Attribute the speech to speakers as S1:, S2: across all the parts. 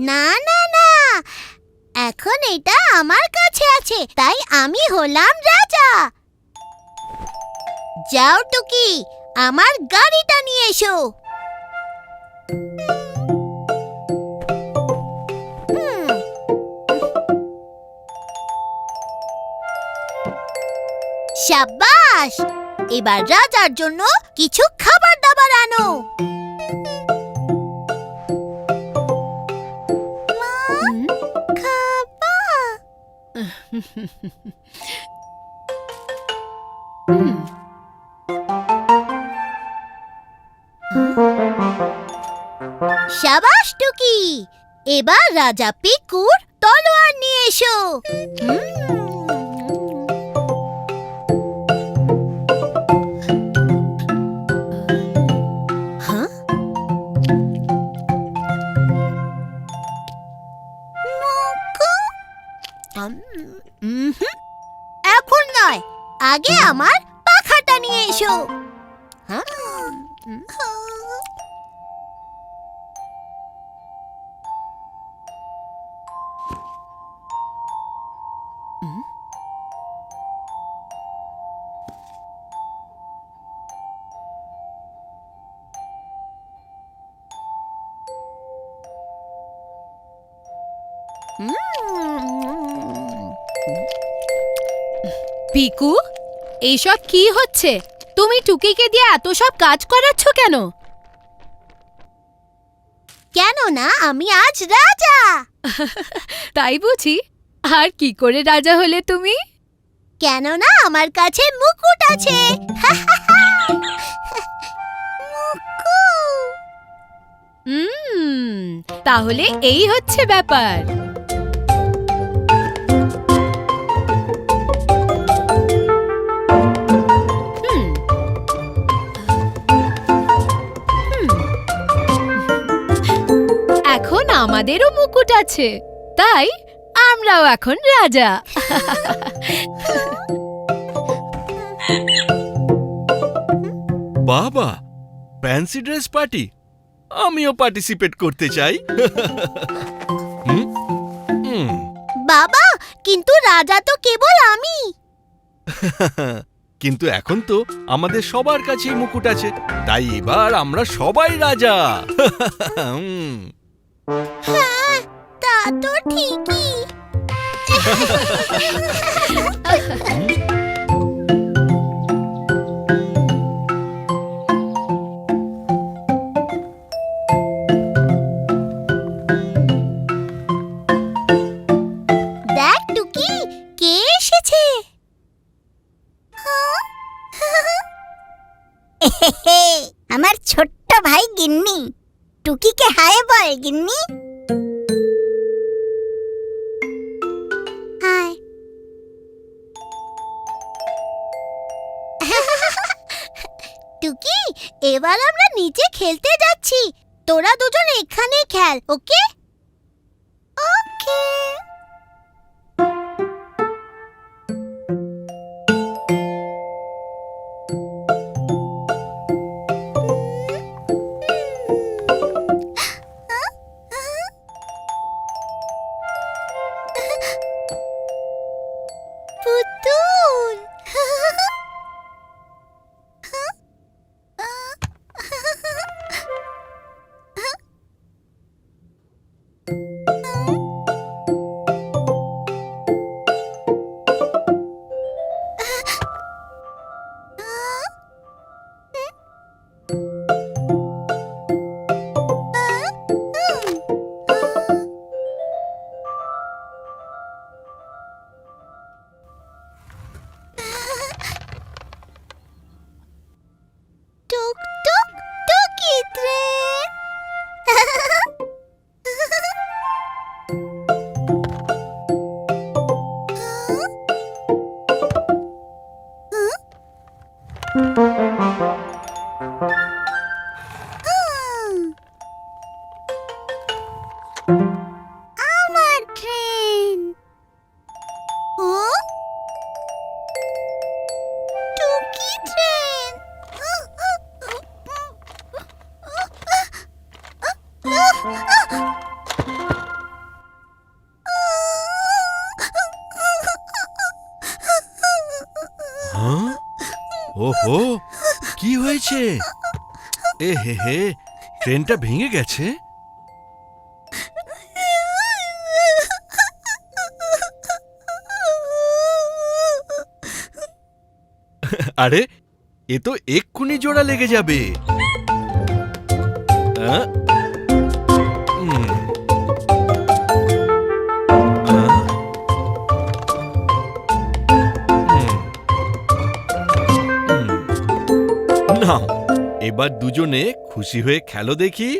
S1: না না না, এখন এটা আমার কাছে আছে, তাই আমি হলাম রাজা। যাও টুকি, আমার গাড়িটা নিয়ে এসো। শাবাশ, এবার রাজার জন্য কিছু খাবার দাবার আনো। শাবাশ টুকি, এবার রাজা পিকুর তলোয়ার নিয়ে এসো। এখন নয়, আগে আমার পাখাটা নিয়ে এসো।
S2: পিকু, এইসব কি হচ্ছে? তুমি টুকিকে দিয়ে এত সব কাজ করাচ্ছ কেন?
S1: কেন না আমি আজ রাজা।
S2: তাই বুঝি? আর কি করে রাজা হলে তুমি?
S1: কেন না আমার কাছে মুকুট আছে।
S2: তাহলে এই হচ্ছে ব্যাপার। এখন আমাদেরও মুকুট আছে, তাই আমরাও এখন রাজা।
S3: বাবা, ফ্যান্সি ড্রেস পার্টি, আমিও পার্টিসিপেট করতে চাই।
S1: বাবা, কিন্তু রাজা তো কেবল আমি।
S3: কিন্তু এখন তো আমাদের সবার কাছেই মুকুট আছে, তাই এবার আমরা সবাই রাজা।
S1: হ্যাঁ, তা তো ঠিকই। দেখ টুকি, কে এসেছে। আমার ছোট্ট ভাই গিন্নি, টুকিকে হায় বল গিন্নি। হায়। টুকি, এবার আমরা নিচে খেলতে যাচ্ছি, তোরা দুজন এখানে খেল, ওকে? ওকে। পুতুল।
S3: ওহো, কি হয়েছে? এ হে হে, ট্রেনটা ভেঙে গেছে। আরে, এ তো এক্ষুনি জোড়া লেগে যাবে। আ? হুম। আ? হুম। হুম। নাও, এবার দুজনে খুশি হয়ে খেলো দেখি।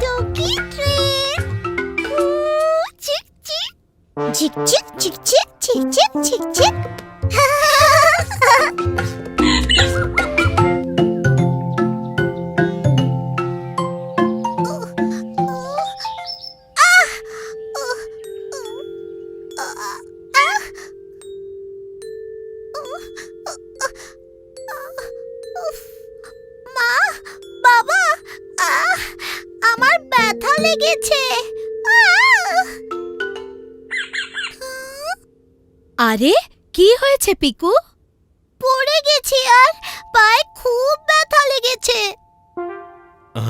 S1: টুকি ট্রেন। চিক চিক ঝিক ঝিক ঝিক ঝিক ঝিক ঝিক ঝিক ঝিক। মা, বাবা, আমার ব্যথা লেগেছে।
S2: আরে কি হয়েছে পিকু?
S1: পড়ে গেছি আর পায়ে খুব ব্যথা লেগেছে।
S3: আ?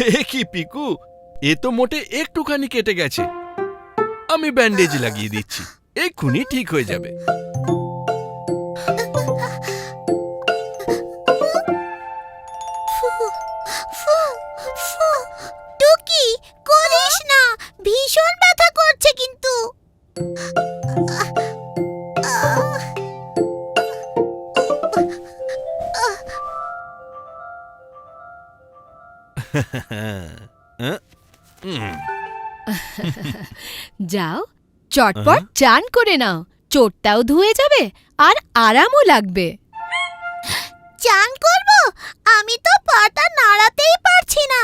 S3: এ কি পিকু, এ তো মোটে একটুখানি কেটে গেছে। আমি ব্যান্ডেজ লাগিয়ে দিচ্ছি, এক্ষুনি ঠিক হয়ে যাবে।
S1: ফু, ফু, ফু। টুকি, করিস না, ভীষণ ব্যথা করছে কিন্তু।
S2: যাও, চটপট চান করে নাও, চোটটাও ধুয়ে যাবে আর আরামও লাগবে।
S1: চান করব? আমি তো পাটা নাড়াতেই পারছি না।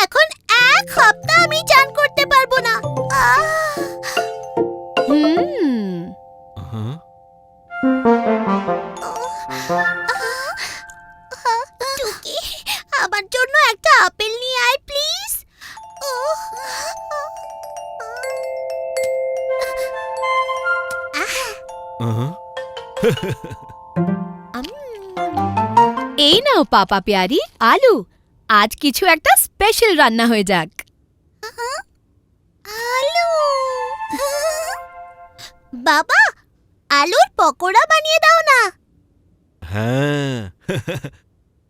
S1: এখন 1 সপ্তাহ আমি চান করতে পারবো না।
S2: হুম।
S1: টুকি, আমার জন্য একটা আপেল নিয়ে আয় প্লিজ।
S2: এই নাও পাপা প্যারি, আলু। আজ কিছু একটা স্পেশাল রান্না হয়ে যাক।
S1: আলু। বাবা, আলুর পকোড়া বানিয়ে দাও না।
S3: হ্যাঁ,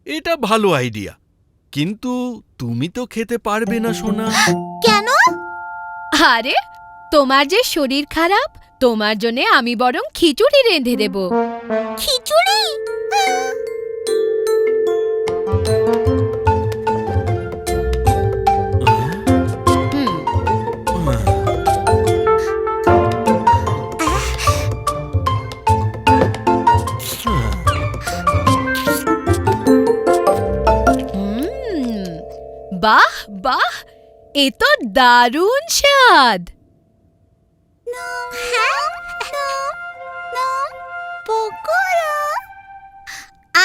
S3: এটা ভালো আইডিয়া, কিন্তু তুমি তো খেতে পারবে না সোনা।
S1: কেন?
S2: আরে, তোমার যে শরীর খারাপ, তোমার জন্য আমি বরং খিচুড়ি রেঁধে দেব।
S1: খিচুড়ি?
S2: বাহ বাহ, এ তো দারুণ স্বাদ।
S1: পকোড়া।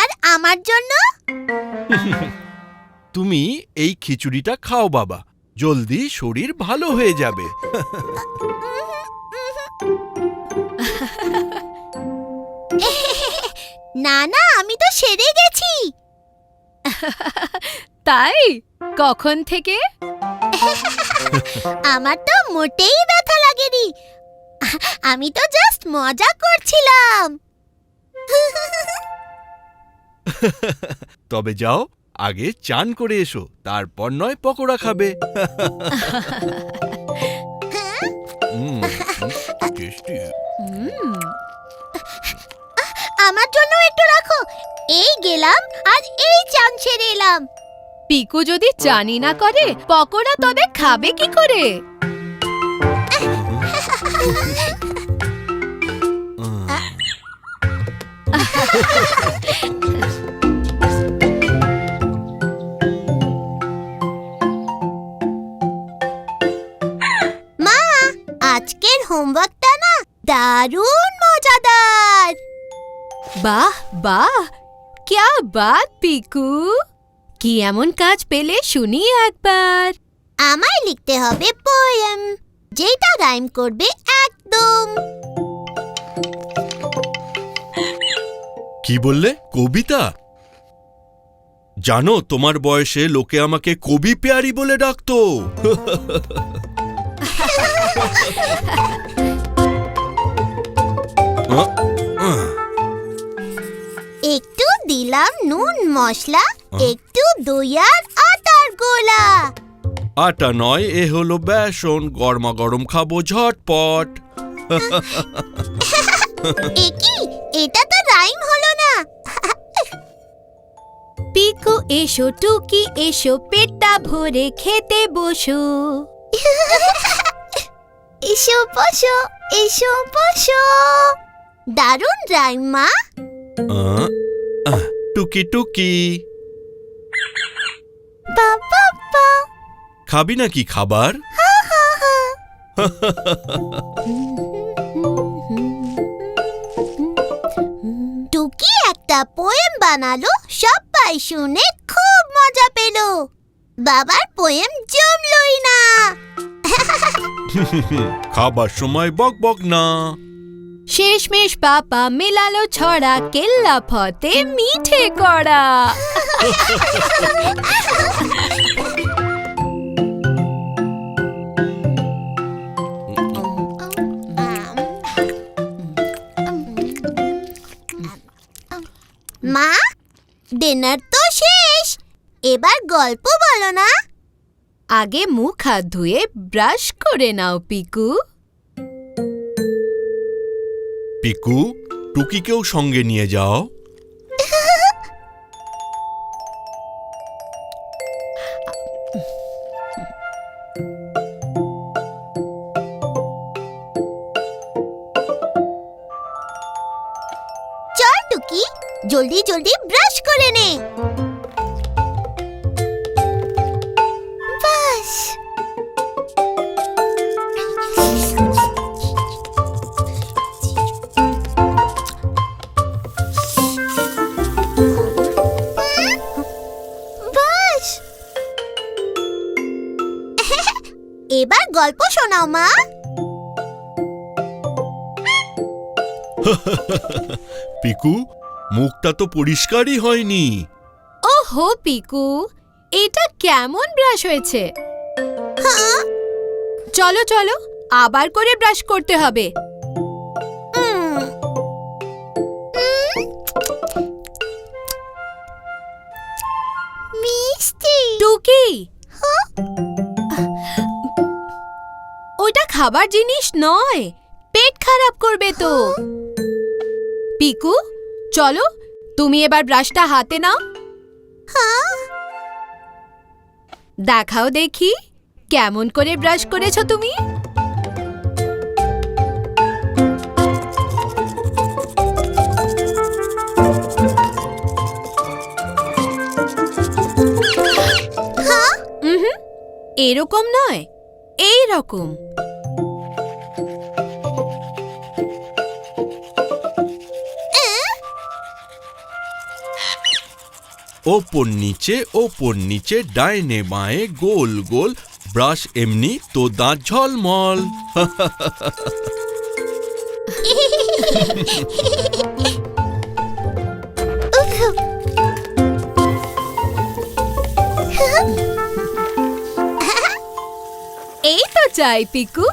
S1: আর আমার জন্য?
S3: তুমি এই খিচুড়িটা খাও বাবা, জলদি শরীর ভালো হয়ে যাবে।
S1: না না, আমি তো সেরে গেছি।
S2: তাই? কখন থেকে?
S1: আমার তো মোটেই ব্যথা লাগেনি। আমি তো জাস্ট মজা করছিলাম।
S3: তবে যাও, আগে চান করে এসো, তারপর নয় পকোড়া খাবে। টেস্টি।
S1: আমার জন্য একটু রাখো। এই গেলাম আর এই চান সেরে এলাম।
S2: পিকু যদি চানি না করে, পকোড়া তবে খাবে কি করে?
S1: মা, আজকের হোমওয়ার্কটা না দারুণ মজাদার।
S2: বাহ বাহ, क्या बात পিকু, কি এমন কাজ পেলে শুনি একবার।
S1: আমায় লিখতে হবে পোয়েম, যেটা রাইম করবে একদম।
S3: কি বললে? কবিতা? জানো, তোমার বয়সে লোকে আমাকে কবি পেয়ারি বলে ডাকতো।
S1: একটু দিলাম নুন মশলা, একটু দই আর আটার গোলা।
S3: আটা নয়, এ হলো বেসন, গরমা গরম খাবো ঝটপট।
S1: একি, এটা তো রাইম হলো না।
S2: পিকু এসো, টুকি এসো, পেটটা ভরে খেতে বসো।
S1: এসো বসো, এসো বসো। দারুণ রাইম মা।
S3: টুকি টুকি,
S1: বাবা বা।
S3: খাবি নাকি খাবার?
S1: টুকি একটা পোয়েম বানালো, সবাই শুনে খুব মজা পেল। বাবার পোয়েম জমলই না।
S3: খাবার সময় বক বক না।
S2: শেষমেশ পাপা মেলালো ছড়া, কেল্লা ফতে মিঠে কড়া।
S1: মা, ডিনার তো শেষ, এবার গল্প বলো না।
S2: আগে মুখ হাত ধুয়ে ব্রাশ করে নাও পিকু।
S3: পিকু, টুকিকেও সঙ্গে নিয়ে যাও।
S1: চল টুকি, জলদি জলদি ব্রাশ করে নে। বাস। বাস। এবার গল্প শোনাও মা।
S3: পিকু, মুখটা তো পরিষ্কারই হয়নি।
S2: ওহো পিকু, এটা কেমন ব্রাশ হয়েছে? চলো চলো, আবার করে ব্রাশ করতে হবে।
S1: মিষ্টি।
S2: টুকি, ওটা খাবার জিনিস নয়, পেট খারাপ করবে তো। পিকু, চলো, তুমি এবার ব্রাশটা হাতে নাও। দেখাও দেখি কেমন করে ব্রাশ করেছো তুমি। এরকম নয়, এই রকম।
S3: ওপর নিচে ডাইনে বাঁয়ে গোল গোল, ব্রাশ এমনি তো দাঁত ঝলমল।
S2: এই তো চাই পিকু।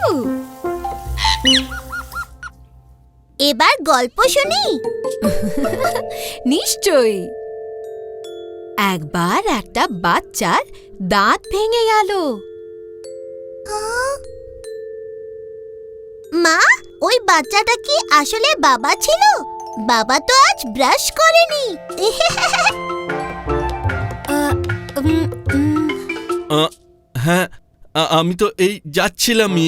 S1: এবার গল্প শুনি।
S2: নিশ্চয়ই। একবার একটা বাচ্চার দাঁত ভেঙে গেল।
S1: মা, ওই বাচ্চাটা কি আসলে বাবা ছিল? বাবা তো আজ ব্রাশ করেনি।
S3: হ্যাঁ, আমি তো এই যাচ্ছিলামই।